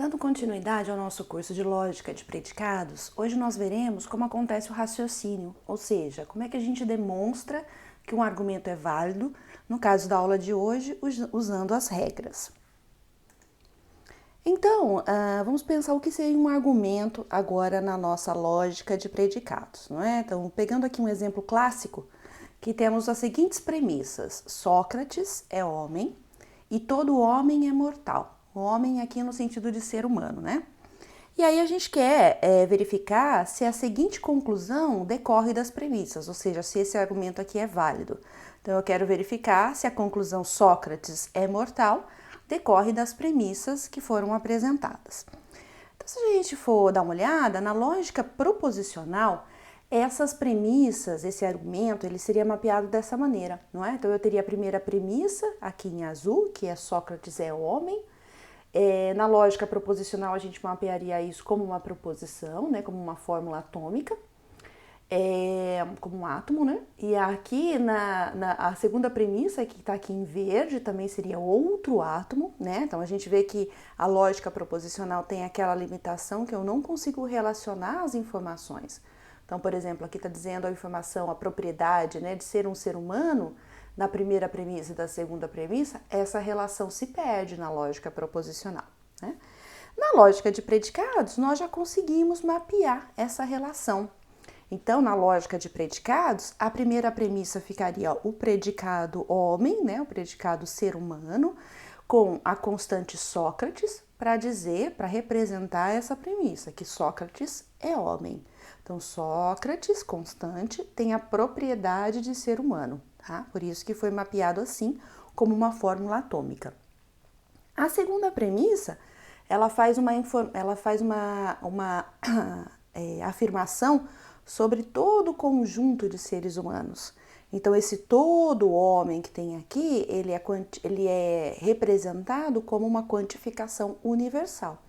Dando continuidade ao nosso curso de lógica de predicados, hoje nós veremos como acontece o raciocínio, ou seja, como é que a gente demonstra que um argumento é válido, no caso da aula de hoje, usando as regras. Então, vamos pensar o que seria um argumento agora na nossa lógica de predicados, não é? Então, pegando aqui um exemplo clássico, que temos as seguintes premissas: Sócrates é homem e todo homem é mortal. O homem aqui no sentido de ser humano, né? E aí a gente quer verificar se a seguinte conclusão decorre das premissas, ou seja, se esse argumento aqui é válido. Então eu quero verificar se a conclusão Sócrates é mortal decorre das premissas que foram apresentadas. Então, se a gente for dar uma olhada na lógica proposicional, essas premissas, esse argumento, ele seria mapeado dessa maneira, não é? Então eu teria a primeira premissa aqui em azul, que é Sócrates é homem. Na lógica proposicional, a gente mapearia isso como uma proposição, né, como uma fórmula atômica, como um átomo, né? E aqui a segunda premissa, que está aqui em verde, também seria outro átomo, né? Então a gente vê que a lógica proposicional tem aquela limitação que eu não consigo relacionar as informações. Então, por exemplo, aqui está dizendo a informação, a propriedade, né, de ser um ser humano. Na primeira premissa e da segunda premissa, essa relação se perde na lógica proposicional, né? Na lógica de predicados, nós já conseguimos mapear essa relação. Então, na lógica de predicados, a primeira premissa ficaria o predicado homem, né, o predicado ser humano, com a constante Sócrates, para dizer, para representar essa premissa, que Sócrates é homem. Então, Sócrates, constante, tem a propriedade de ser humano. Tá? Por isso que foi mapeado assim, como uma fórmula atômica. A segunda premissa, ela faz uma afirmação sobre todo o conjunto de seres humanos. Então, esse todo homem que tem aqui, ele é representado como uma quantificação universal.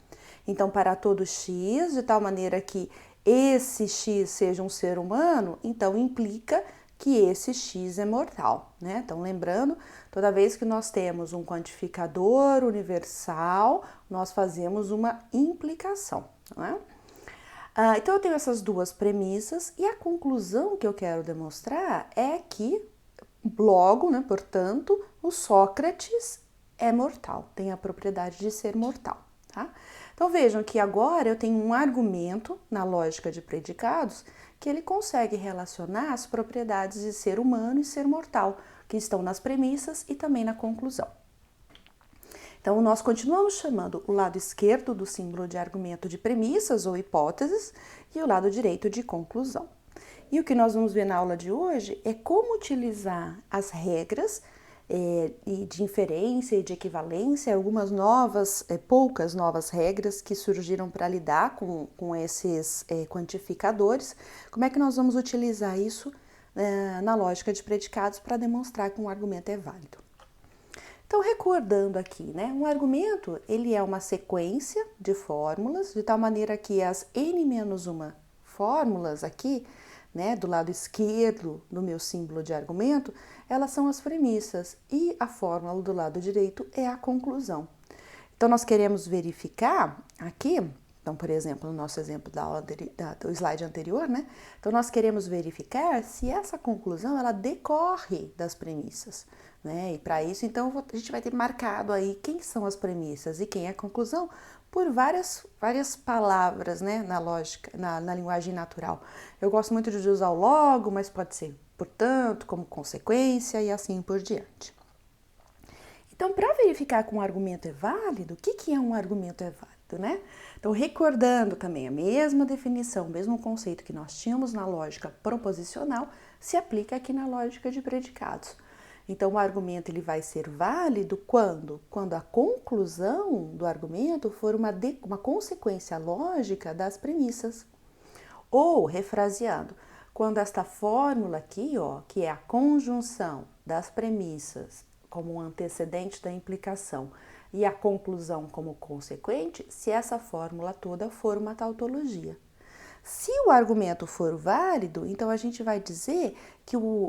Então, para todo x, de tal maneira que esse x seja um ser humano, então implica que esse x é mortal, né? Então, lembrando, toda vez que nós temos um quantificador universal, nós fazemos uma implicação, não é? Então, eu tenho essas duas premissas e a conclusão que eu quero demonstrar é que, logo, né, portanto, o Sócrates é mortal, tem a propriedade de ser mortal, tá? Então, vejam que agora eu tenho um argumento na lógica de predicados que ele consegue relacionar as propriedades de ser humano e ser mortal, que estão nas premissas e também na conclusão. Então, nós continuamos chamando o lado esquerdo do símbolo de argumento de premissas ou hipóteses e o lado direito de conclusão. E o que nós vamos ver na aula de hoje é como utilizar as regras de inferência e de equivalência, algumas novas, poucas novas regras que surgiram para lidar com esses quantificadores. Como é que nós vamos utilizar isso na lógica de predicados para demonstrar que um argumento é válido? Então, recordando aqui, né, um argumento, ele é uma sequência de fórmulas, de tal maneira que as n-1 fórmulas aqui, né, do lado esquerdo do meu símbolo de argumento, elas são as premissas e a fórmula do lado direito é a conclusão. Então, nós queremos verificar aqui, então, por exemplo, no nosso exemplo do slide anterior, né, então nós queremos verificar se essa conclusão, ela decorre das premissas, né, e para isso, então, a gente vai ter marcado aí quem são as premissas e quem é a conclusão, por várias palavras, né, na lógica, na linguagem natural. Eu gosto muito de usar o logo, mas pode ser portanto, como consequência e assim por diante. Então, para verificar que um argumento é válido, o que é um argumento é válido, né? Então, recordando também a mesma definição, o mesmo conceito que nós tínhamos na lógica proposicional, se aplica aqui na lógica de predicados. Então, o argumento ele vai ser válido quando a conclusão do argumento for uma consequência lógica das premissas. Ou, refraseando, quando esta fórmula aqui, ó, que é a conjunção das premissas como um antecedente da implicação e a conclusão como consequente, se essa fórmula toda for uma tautologia. Se o argumento for válido, então a gente vai dizer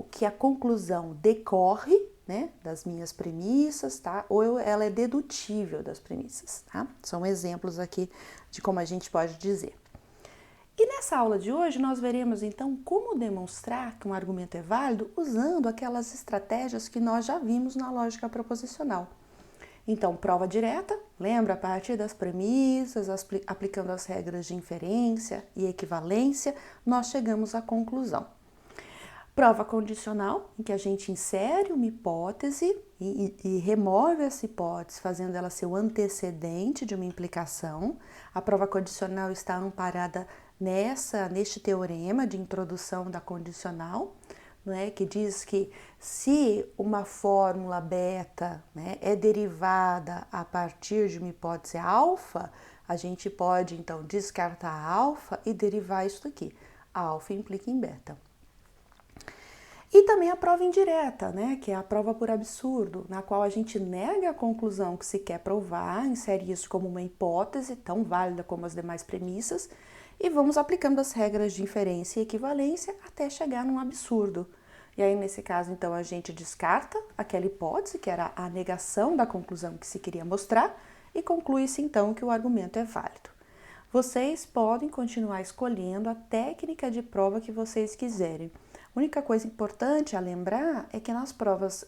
que a conclusão decorre, né, das minhas premissas, tá? Ou ela é dedutível das premissas, tá? São exemplos aqui de como a gente pode dizer. E nessa aula de hoje nós veremos então como demonstrar que um argumento é válido usando aquelas estratégias que nós já vimos na lógica proposicional. Então, prova direta, lembra, a partir das premissas, aplicando as regras de inferência e equivalência, nós chegamos à conclusão. Prova condicional, em que a gente insere uma hipótese e remove essa hipótese, fazendo ela ser o antecedente de uma implicação. A prova condicional está amparada neste teorema de introdução da condicional, né, que diz que se uma fórmula beta, né, é derivada a partir de uma hipótese alfa, a gente pode então descartar alfa e derivar isso aqui. Alfa implica em beta. E também a prova indireta, né, que é a prova por absurdo, na qual a gente nega a conclusão que se quer provar, insere isso como uma hipótese tão válida como as demais premissas, e vamos aplicando as regras de inferência e equivalência até chegar num absurdo. E aí, nesse caso, então, a gente descarta aquela hipótese, que era a negação da conclusão que se queria mostrar, e conclui-se, então, que o argumento é válido. Vocês podem continuar escolhendo a técnica de prova que vocês quiserem. A única coisa importante a lembrar é que nas provas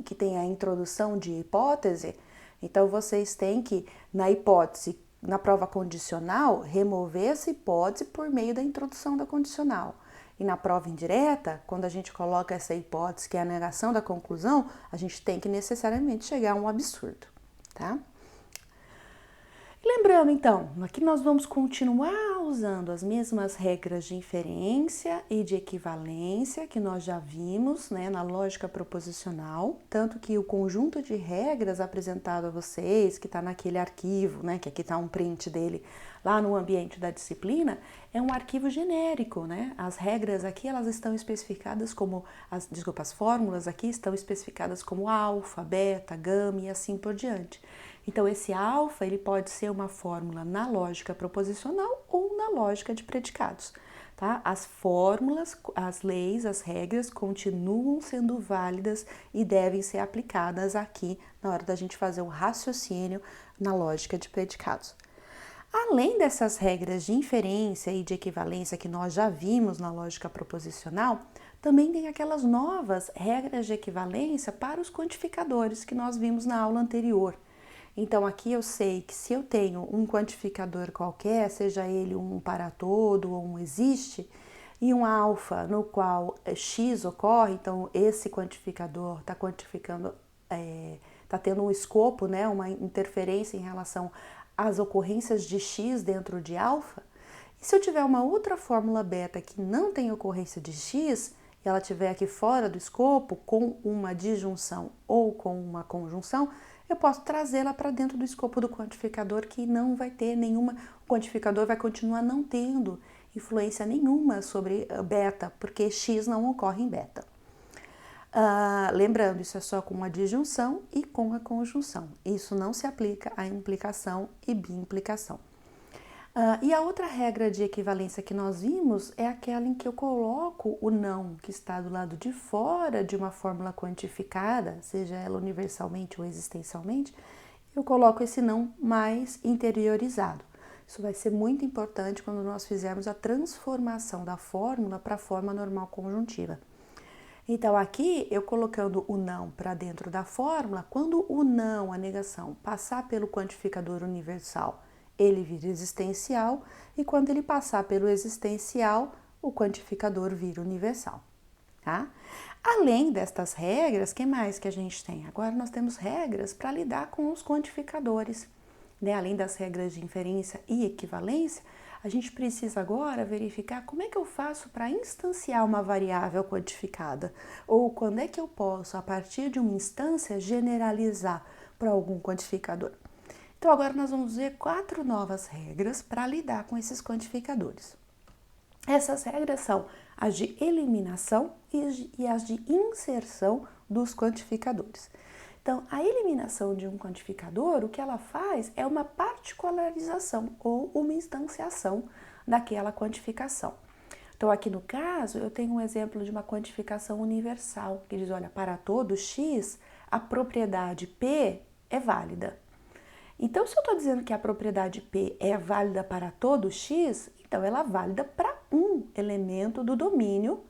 que tem a introdução de hipótese, então vocês têm que, na hipótese, na prova condicional, remover essa hipótese por meio da introdução da condicional. E na prova indireta, quando a gente coloca essa hipótese, que é a negação da conclusão, a gente tem que necessariamente chegar a um absurdo, tá? Lembrando, então, aqui nós vamos continuar usando as mesmas regras de inferência e de equivalência que nós já vimos, né, na lógica proposicional, tanto que o conjunto de regras apresentado a vocês, que está naquele arquivo, né, que aqui está um print dele lá no ambiente da disciplina, é um arquivo genérico, né? As regras aqui, elas estão especificadas como, as fórmulas aqui estão especificadas como alfa, beta, gama e assim por diante. Então, esse alfa, ele pode ser uma fórmula na lógica proposicional ou na lógica de predicados, tá? As fórmulas, as leis, as regras continuam sendo válidas e devem ser aplicadas aqui na hora da gente fazer o raciocínio na lógica de predicados. Além dessas regras de inferência e de equivalência que nós já vimos na lógica proposicional, também tem aquelas novas regras de equivalência para os quantificadores que nós vimos na aula anterior. Então, aqui eu sei que se eu tenho um quantificador qualquer, seja ele um para todo ou um existe, e um alfa no qual x ocorre, então esse quantificador está quantificando, está tendo um escopo, né, uma interferência em relação às ocorrências de x dentro de alfa. E se eu tiver uma outra fórmula beta que não tem ocorrência de x, e ela estiver aqui fora do escopo, com uma disjunção ou com uma conjunção, eu posso trazê-la para dentro do escopo do quantificador, que não vai ter nenhuma, o quantificador vai continuar não tendo influência nenhuma sobre beta, porque x não ocorre em beta. Lembrando, isso é só com a disjunção e com a conjunção. Isso não se aplica à implicação e bimplicação. E a outra regra de equivalência que nós vimos é aquela em que eu coloco o não que está do lado de fora de uma fórmula quantificada, seja ela universalmente ou existencialmente, eu coloco esse não mais interiorizado. Isso vai ser muito importante quando nós fizermos a transformação da fórmula para a forma normal conjuntiva. Então, aqui, eu colocando o não para dentro da fórmula, quando o não, a negação, passar pelo quantificador universal, ele vira existencial, e quando ele passar pelo existencial, o quantificador vira universal, tá? Além destas regras, o que mais que a gente tem? Agora nós temos regras para lidar com os quantificadores, né? Além das regras de inferência e equivalência, a gente precisa agora verificar como é que eu faço para instanciar uma variável quantificada, ou quando é que eu posso, a partir de uma instância, generalizar para algum quantificador. Então, agora nós vamos ver 4 novas regras para lidar com esses quantificadores. Essas regras são as de eliminação e as de inserção dos quantificadores. Então, a eliminação de um quantificador, o que ela faz é uma particularização ou uma instanciação daquela quantificação. Então, aqui no caso, eu tenho um exemplo de uma quantificação universal, que diz, olha, para todo x, a propriedade P é válida. Então, se eu estou dizendo que a propriedade P é válida para todo x, então ela é válida para um elemento do domínio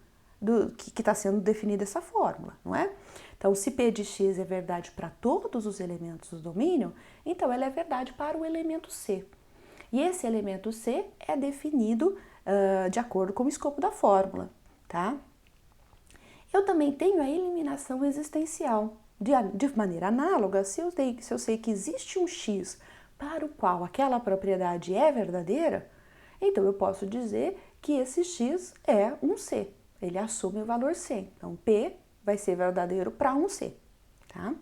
que está sendo definido dessa fórmula, não é? Então, se P de x é verdade para todos os elementos do domínio, então ela é verdade para o elemento C. E esse elemento C é definido de acordo com o escopo da fórmula, tá? Eu também tenho a eliminação existencial. De maneira análoga, se eu sei que existe um x para o qual aquela propriedade é verdadeira, então eu posso dizer que esse x é um C. Ele assume o valor C. Então, P vai ser verdadeiro para um C, tá?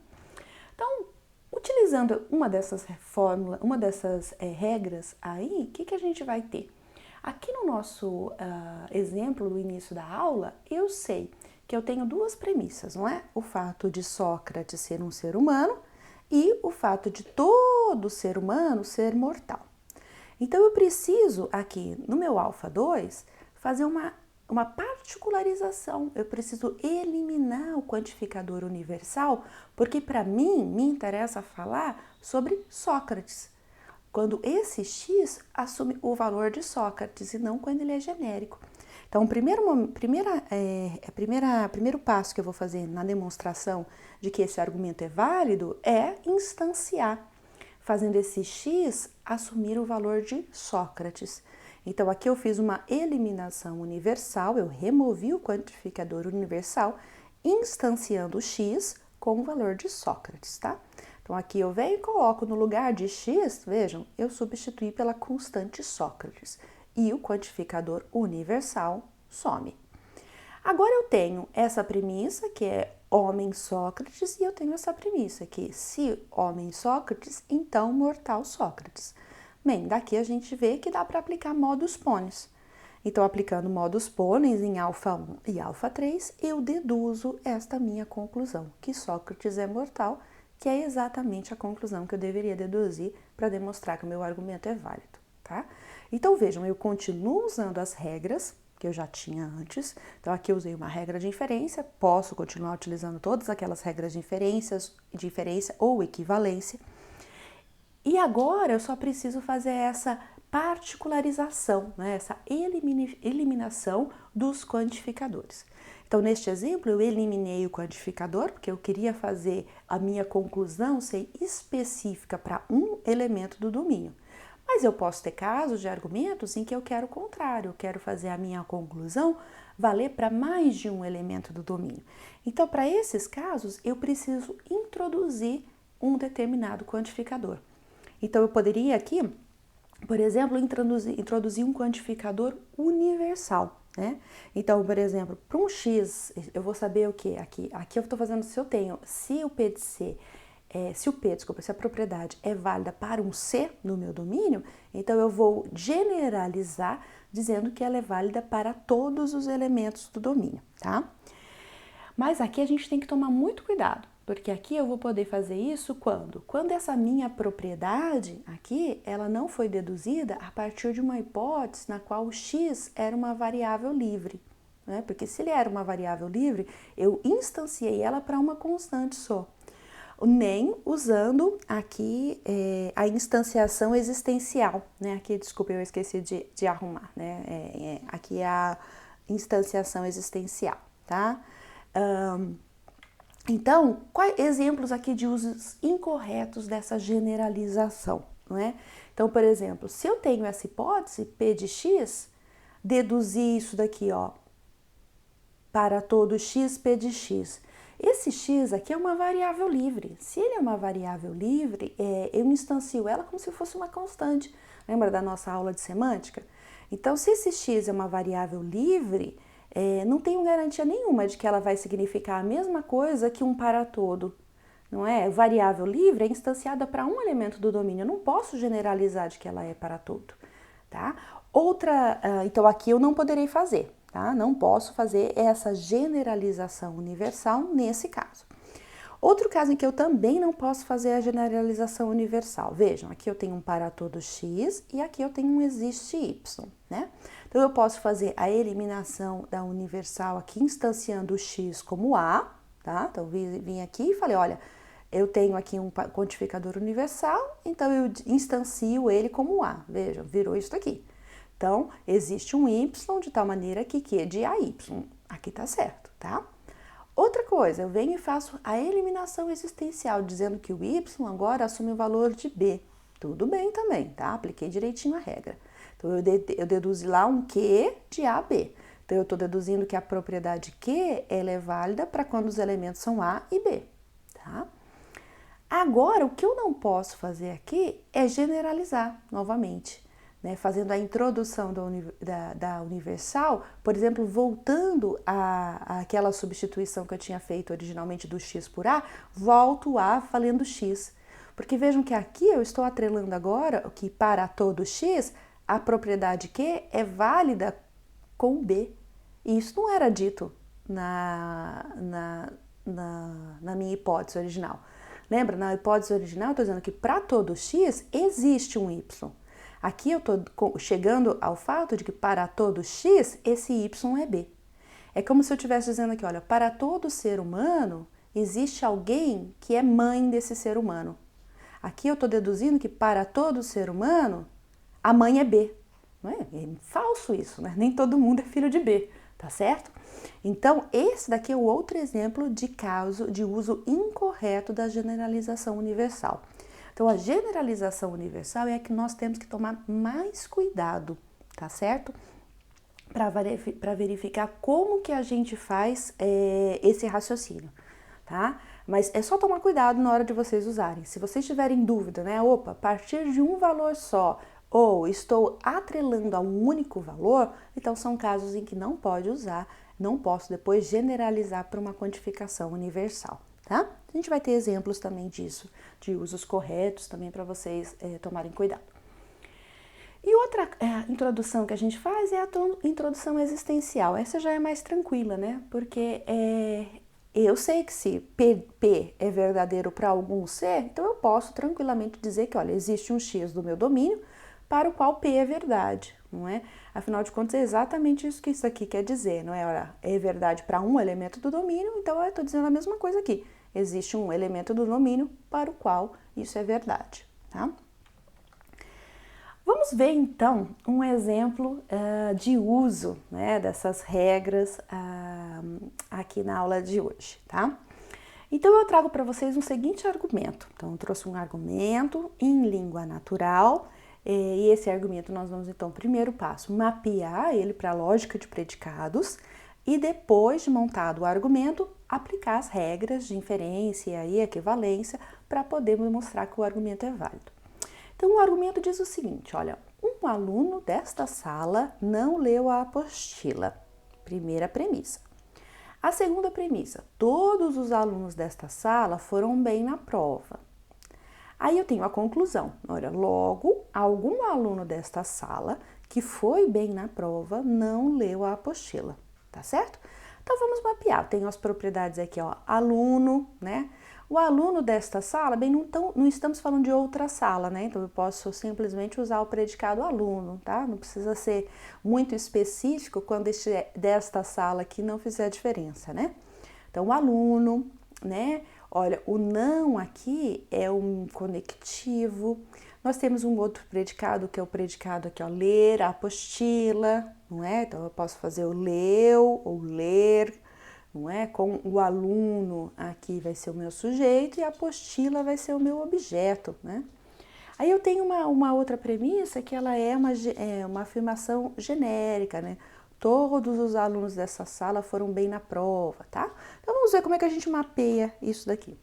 Então, utilizando uma dessas fórmulas, regras aí, o que a gente vai ter? Aqui no nosso exemplo do início da aula, eu sei que eu tenho duas premissas, não é? O fato de Sócrates ser um ser humano e o fato de todo ser humano ser mortal. Então, eu preciso aqui no meu alfa 2 fazer uma particularização, eu preciso eliminar o quantificador universal, porque para mim me interessa falar sobre Sócrates, quando esse x assume o valor de Sócrates e não quando ele é genérico. Então, o primeiro passo que eu vou fazer na demonstração de que esse argumento é válido é instanciar, fazendo esse x assumir o valor de Sócrates. Então, aqui eu fiz uma eliminação universal, eu removi o quantificador universal, instanciando o x com o valor de Sócrates, tá? Então, aqui eu venho e coloco no lugar de x, vejam, eu substituí pela constante Sócrates e o quantificador universal some. Agora eu tenho essa premissa, que é homem Sócrates, e eu tenho essa premissa, que se homem Sócrates, então mortal Sócrates. Bem, daqui a gente vê que dá para aplicar modus ponens. Então, aplicando modus ponens em alfa 1 e alfa 3, eu deduzo esta minha conclusão, que Sócrates é mortal, que é exatamente a conclusão que eu deveria deduzir para demonstrar que o meu argumento é válido, tá? Então, vejam, eu continuo usando as regras que eu já tinha antes. Então, aqui eu usei uma regra de inferência, posso continuar utilizando todas aquelas regras de inferência ou equivalência. E agora eu só preciso fazer essa particularização, né? Essa eliminação dos quantificadores. Então, neste exemplo, eu eliminei o quantificador, porque eu queria fazer a minha conclusão ser específica para um elemento do domínio. Mas eu posso ter casos de argumentos em que eu quero o contrário, eu quero fazer a minha conclusão valer para mais de um elemento do domínio. Então, para esses casos, eu preciso introduzir um determinado quantificador. Então, eu poderia aqui, por exemplo, introduzir um quantificador universal, né? Então, por exemplo, para um x, eu vou saber o que? Aqui eu estou fazendo se o P de C, se a propriedade é válida para um C no meu domínio, então eu vou generalizar dizendo que ela é válida para todos os elementos do domínio, tá? Mas aqui a gente tem que tomar muito cuidado, porque aqui eu vou poder fazer isso quando? Quando essa minha propriedade aqui, ela não foi deduzida a partir de uma hipótese na qual o x era uma variável livre, né? Porque se ele era uma variável livre, eu instanciei ela para uma constante só. Nem usando aqui a instanciação existencial, né? Aqui, desculpa, eu esqueci de arrumar, né? Aqui é a instanciação existencial, tá? Então, quais exemplos aqui de usos incorretos dessa generalização, não é? Então, por exemplo, se eu tenho essa hipótese, P de x, deduzir isso daqui, ó, para todo x, P de x. Esse x aqui é uma variável livre. Se ele é uma variável livre, eu instancio ela como se fosse uma constante. Lembra da nossa aula de semântica? Então, se esse x é uma variável livre, não tenho garantia nenhuma de que ela vai significar a mesma coisa que um para todo, não é? Variável livre é instanciada para um elemento do domínio, eu não posso generalizar de que ela é para todo, tá? Então aqui eu não poderei fazer, tá? Não posso fazer essa generalização universal nesse caso. Outro caso em que eu também não posso fazer a generalização universal. Vejam, aqui eu tenho um para todo x e aqui eu tenho um existe y, né? Então, eu posso fazer a eliminação da universal aqui, instanciando o x como a, tá? Então, vim aqui e falei, olha, eu tenho aqui um quantificador universal, então eu instancio ele como a. Vejam, virou isso aqui. Então, existe um y de tal maneira que é de AY. Aqui tá certo, tá? Outra coisa, eu venho e faço a eliminação existencial, dizendo que o y agora assume o valor de b. Tudo bem também, tá? Apliquei direitinho a regra. Então, eu deduzi lá um Q de A a B. Então, eu estou deduzindo que a propriedade Q ela é válida para quando os elementos são A e B, tá? Agora, o que eu não posso fazer aqui é generalizar novamente. Né, fazendo a introdução da universal, por exemplo, voltando àquela substituição que eu tinha feito originalmente do x por a, volto a valendo x. Porque vejam que aqui eu estou atrelando agora que para todo x, a propriedade Q é válida com b. E isso não era dito na minha hipótese original. Lembra? Na hipótese original eu estou dizendo que para todo x existe um y. Aqui eu estou chegando ao fato de que para todo x, esse y é b. É como se eu estivesse dizendo aqui, olha, para todo ser humano, existe alguém que é mãe desse ser humano. Aqui eu estou deduzindo que para todo ser humano, a mãe é b. Não é? É falso isso, né? Nem todo mundo é filho de b, tá certo? Então, esse daqui é o outro exemplo de caso de uso incorreto da generalização universal. Então, a generalização universal é a que nós temos que tomar mais cuidado, tá certo? Para verificar como que a gente faz esse raciocínio, tá? Mas é só tomar cuidado na hora de vocês usarem. Se vocês tiverem dúvida, né? Opa, a partir de um valor só, ou estou atrelando a um único valor, então são casos em que não pode usar, não posso depois generalizar para uma quantificação universal. Tá? A gente vai ter exemplos também disso, de usos corretos também para vocês tomarem cuidado. E outra introdução que a gente faz é a introdução existencial. Essa já é mais tranquila, né? Porque eu sei que se P é verdadeiro para algum ser, então eu posso tranquilamente dizer que, olha, existe um X do meu domínio para o qual P é verdade, não é? Afinal de contas, é exatamente isso que isso aqui quer dizer, não é? Olha, é verdade para um elemento do domínio, então eu estou dizendo a mesma coisa aqui. Existe um elemento do domínio para o qual isso é verdade, tá? Vamos ver, então, um exemplo de uso, né, dessas regras aqui na aula de hoje, tá? Então, eu trago para vocês um seguinte argumento. Então, eu trouxe um argumento em língua natural, e esse argumento nós vamos, então, primeiro passo, mapear ele para a lógica de predicados e depois de montado o argumento, aplicar as regras de inferência e equivalência para poder mostrar que o argumento é válido. Então, o argumento diz o seguinte, olha, um aluno desta sala não leu a apostila. Primeira premissa. A segunda premissa, todos os alunos desta sala foram bem na prova. Aí eu tenho a conclusão, olha, logo, algum aluno desta sala que foi bem na prova não leu a apostila, tá certo? Então vamos mapear, tenho as propriedades aqui, ó, aluno, né? O aluno desta sala, bem, não estamos falando de outra sala, né? Então eu posso simplesmente usar o predicado aluno, tá? Não precisa ser muito específico quando desta sala aqui não fizer diferença, né? Então o aluno, né? Olha, o não aqui é um conectivo. Nós temos um outro predicado, que é o predicado aqui, ó, ler a apostila, não é? Então, eu posso fazer o leu ou ler, não é? Com o aluno aqui vai ser o meu sujeito e a apostila vai ser o meu objeto, né? Aí eu tenho uma outra premissa que ela é uma afirmação genérica, né? Todos os alunos dessa sala foram bem na prova, tá? Então, vamos ver como é que a gente mapeia isso daqui.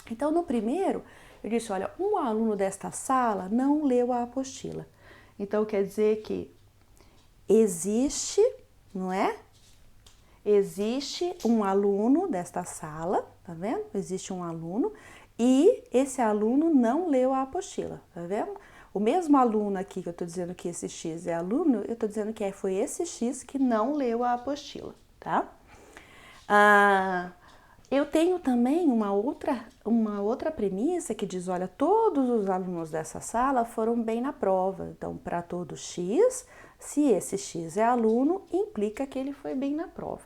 Então, no primeiro, eu disse, olha, um aluno desta sala não leu a apostila. Então, quer dizer que existe, não é? Existe um aluno desta sala, tá vendo? Existe um aluno e esse aluno não leu a apostila, tá vendo? O mesmo aluno aqui que eu tô dizendo que esse X é aluno, eu tô dizendo que foi esse X que não leu a apostila, tá? Eu tenho também uma outra premissa que diz, olha, todos os alunos dessa sala foram bem na prova. Então, para todo X, se esse X é aluno, implica que ele foi bem na prova.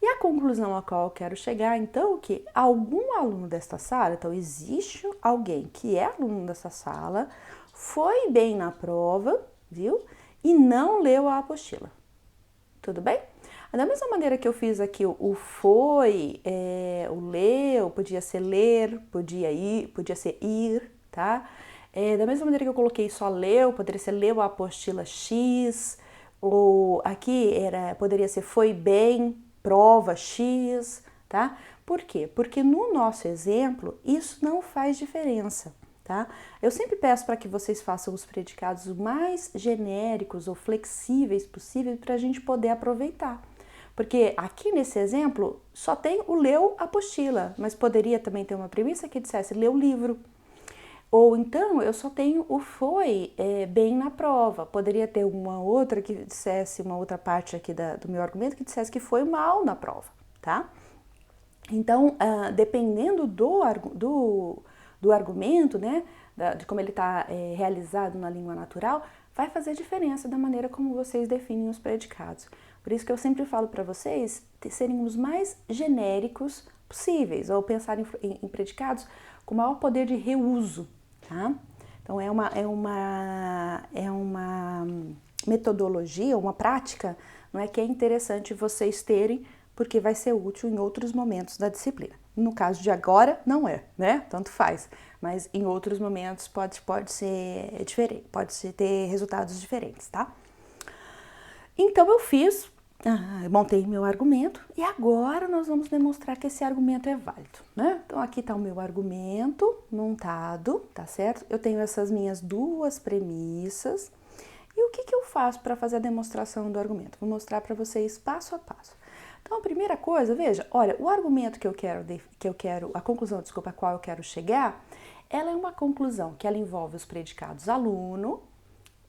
E a conclusão a qual eu quero chegar, então, que algum aluno desta sala, então existe alguém que é aluno dessa sala, foi bem na prova, viu? E não leu a apostila. Tudo bem? Da mesma maneira que eu fiz aqui o foi, o leu, podia ser ler, podia ser ir, tá? Da mesma maneira que eu coloquei só leu, poderia ser leu a apostila X, ou aqui poderia ser foi bem, prova X, tá? Por quê? Porque no nosso exemplo isso não faz diferença. Tá? Eu sempre peço para que vocês façam os predicados o mais genéricos ou flexíveis possível para a gente poder aproveitar. Porque aqui nesse exemplo só tem o leu apostila, mas poderia também ter uma premissa que dissesse leu livro. Ou então eu só tenho o foi bem na prova. Poderia ter uma outra que dissesse, uma outra parte aqui do meu argumento que dissesse que foi mal na prova, tá? Então, dependendo do argumento, né, de como ele está realizado na língua natural, vai fazer diferença da maneira como vocês definem os predicados. Por isso que eu sempre falo para vocês serem os mais genéricos possíveis, ou pensar em predicados com maior poder de reuso, tá? Então, é uma metodologia, uma prática, não é, que é interessante vocês terem, porque vai ser útil em outros momentos da disciplina. No caso de agora, não é, né? Tanto faz. Mas em outros momentos pode ser diferente, ter resultados diferentes, tá? Então eu montei meu argumento e agora nós vamos demonstrar que esse argumento é válido, né? Então aqui está o meu argumento montado, tá certo? Eu tenho essas minhas duas premissas. E o que eu faço para fazer a demonstração do argumento? Vou mostrar para vocês passo a passo. Então, a primeira coisa, veja, olha, o argumento a conclusão, a qual eu quero chegar, ela é uma conclusão que ela envolve os predicados aluno,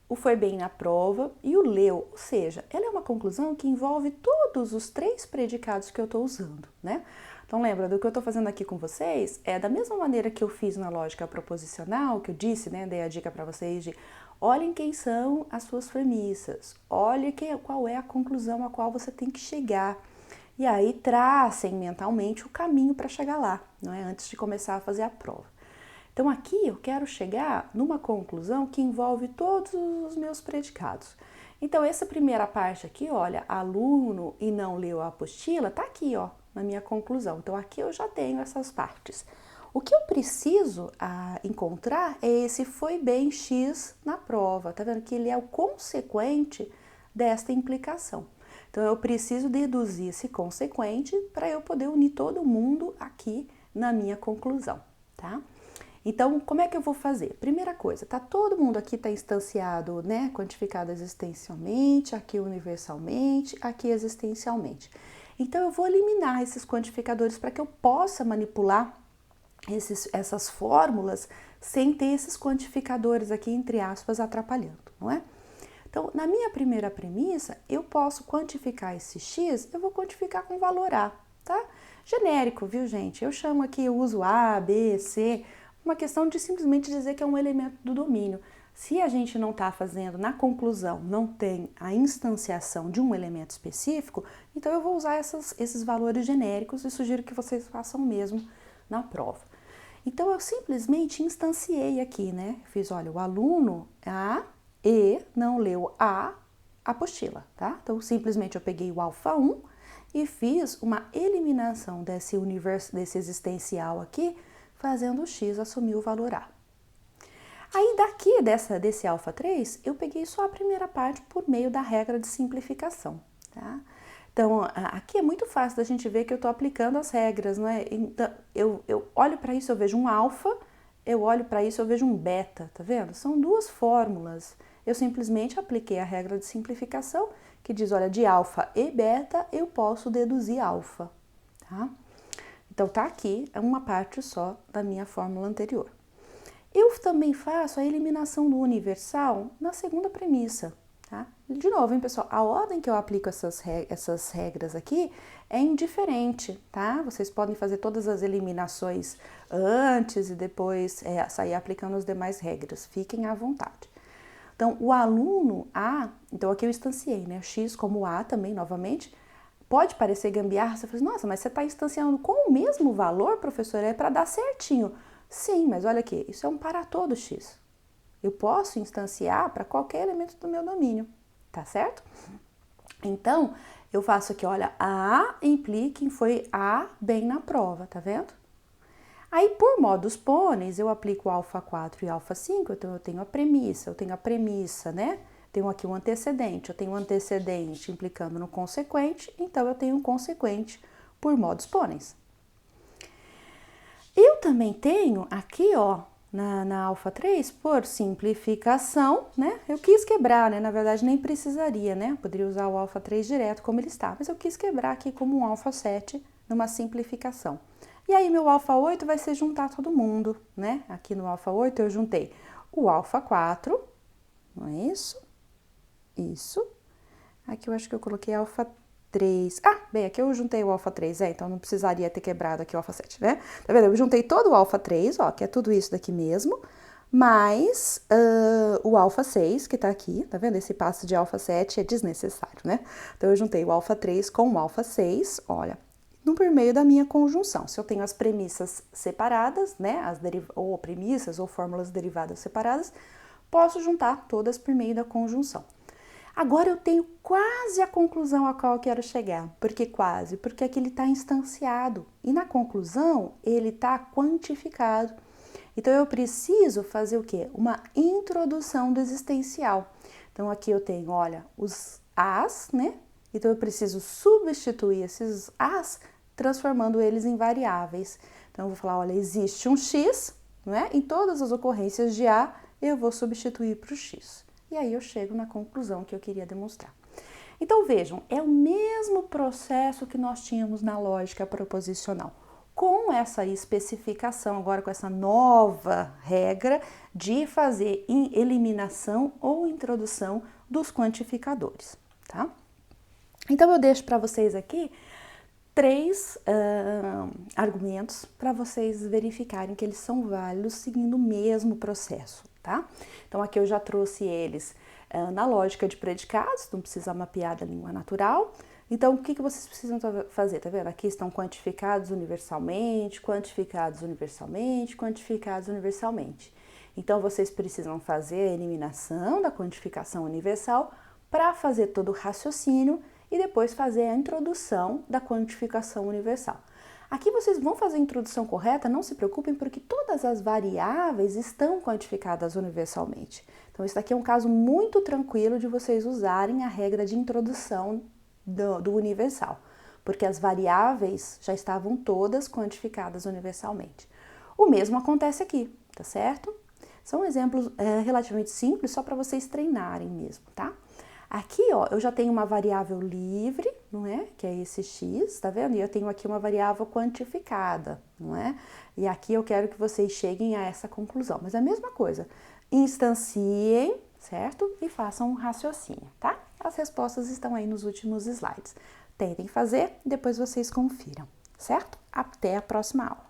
o foi bem na prova e o leu, ou seja, ela é uma conclusão que envolve todos os três predicados que eu estou usando, né? Então, lembra do que eu estou fazendo aqui com vocês? É da mesma maneira que eu fiz na lógica proposicional, que eu disse, né, dei a dica para vocês de olhem quem são as suas premissas, olhem qual é a conclusão a qual você tem que chegar. E aí tracem mentalmente o caminho para chegar lá, não é? Antes de começar a fazer a prova. Então aqui eu quero chegar numa conclusão que envolve todos os meus predicados. Então essa primeira parte aqui, olha, aluno e não leu a apostila, tá aqui, ó, na minha conclusão. Então aqui eu já tenho essas partes. O que eu preciso encontrar é esse foi bem X na prova, tá vendo? Que ele é o consequente desta implicação. Então, eu preciso deduzir esse consequente para eu poder unir todo mundo aqui na minha conclusão, tá? Então, como é que eu vou fazer? Primeira coisa, tá todo mundo aqui tá instanciado, né? Quantificado existencialmente, aqui universalmente, aqui existencialmente. Então, eu vou eliminar esses quantificadores para que eu possa manipular essas fórmulas sem ter esses quantificadores aqui, entre aspas, atrapalhando, não é? Então, na minha primeira premissa, eu posso quantificar esse x, eu vou quantificar com valor A, tá? Genérico, viu, gente? Eu chamo aqui, eu uso A, B, C, uma questão de simplesmente dizer que é um elemento do domínio. Se a gente não está fazendo, na conclusão, não tem a instanciação de um elemento específico, então eu vou usar esses valores genéricos e sugiro que vocês façam o mesmo na prova. Então, eu simplesmente instanciei aqui, né? Fiz, olha, o aluno A e não leu a apostila, tá? Então, simplesmente eu peguei o alfa 1 e fiz uma eliminação desse existencial aqui, fazendo o x assumir o valor A. Aí, daqui desse alfa 3, eu peguei só a primeira parte por meio da regra de simplificação, tá? Então, aqui é muito fácil da gente ver que eu estou aplicando as regras, não é? Então, eu olho para isso, eu vejo um alfa, eu olho para isso, eu vejo um beta, tá vendo? São duas fórmulas. Eu simplesmente apliquei a regra de simplificação, que diz, olha, de alfa e beta eu posso deduzir alfa, tá? Então, tá aqui, é uma parte só da minha fórmula anterior. Eu também faço a eliminação do universal na segunda premissa. tá? De novo, hein, pessoal, a ordem que eu aplico essas regras aqui é indiferente, tá? Vocês podem fazer todas as eliminações antes e depois sair aplicando as demais regras, fiquem à vontade. Então, o aluno A, então aqui eu instanciei, né, X como A também, novamente, pode parecer gambiarra, você fala assim, nossa, mas você está instanciando com o mesmo valor, professor, é para dar certinho. Sim, mas olha aqui, isso é um para todo X. Eu posso instanciar para qualquer elemento do meu domínio, tá certo? Então, eu faço aqui, olha, A implica em foi A bem na prova, tá vendo? Aí, por modus ponens, eu aplico alfa 4 e alfa 5, então eu tenho a premissa, né? Tenho aqui um antecedente, eu tenho um antecedente implicando no consequente, então eu tenho um consequente por modus ponens. Eu também tenho aqui, ó, na alfa 3, por simplificação, né? Eu quis quebrar, né? Na verdade, nem precisaria, né? Eu poderia usar o alfa 3 direto como ele está, mas eu quis quebrar aqui como um alfa 7 numa simplificação. E aí, meu alfa 8 vai ser juntar todo mundo, né? Aqui no alfa 8 eu juntei o alfa 4, não é isso? Isso. Aqui eu acho que eu coloquei alfa 3. Ah, bem, aqui eu juntei o alfa 3, então não precisaria ter quebrado aqui o alfa 7, né? Tá vendo? Eu juntei todo o alfa 3, ó, que é tudo isso daqui mesmo, mais o alfa 6, que tá aqui, tá vendo? Esse passo de alfa 7 é desnecessário, né? Então eu juntei o alfa 3 com o alfa 6, olha, por meio da minha conjunção. Se eu tenho as premissas separadas, né, ou premissas ou fórmulas derivadas separadas, posso juntar todas por meio da conjunção. Agora eu tenho quase a conclusão a qual eu quero chegar. Por que quase? Porque aqui ele está instanciado e na conclusão ele está quantificado. Então eu preciso fazer o quê? Uma introdução do existencial. Então aqui eu tenho, olha, os As, né? Então eu preciso substituir esses As transformando eles em variáveis. Então eu vou falar, olha, existe um X, né? Em todas as ocorrências de A, eu vou substituir para o X. E aí eu chego na conclusão que eu queria demonstrar. Então vejam, é o mesmo processo que nós tínhamos na lógica proposicional, com essa especificação, agora com essa nova regra de fazer eliminação ou introdução dos quantificadores, tá? Então eu deixo para vocês aqui 3 argumentos para vocês verificarem que eles são válidos seguindo o mesmo processo, tá? Então aqui eu já trouxe eles na lógica de predicados, não precisa mapear da língua natural. Então o que vocês precisam fazer, tá vendo? Aqui estão quantificados universalmente, quantificados universalmente, quantificados universalmente. Então vocês precisam fazer a eliminação da quantificação universal para fazer todo o raciocínio e depois fazer a introdução da quantificação universal. Aqui vocês vão fazer a introdução correta, não se preocupem, porque todas as variáveis estão quantificadas universalmente. Então, isso daqui é um caso muito tranquilo de vocês usarem a regra de introdução do universal, porque as variáveis já estavam todas quantificadas universalmente. O mesmo acontece aqui, tá certo? São exemplos relativamente simples, só para vocês treinarem mesmo, tá? Aqui, ó, eu já tenho uma variável livre, não é? Que é esse x, tá vendo? E eu tenho aqui uma variável quantificada, não é? E aqui eu quero que vocês cheguem a essa conclusão. Mas é a mesma coisa. Instanciem, certo? E façam um raciocínio, tá? As respostas estão aí nos últimos slides. Tentem fazer, depois vocês confiram, certo? Até a próxima aula.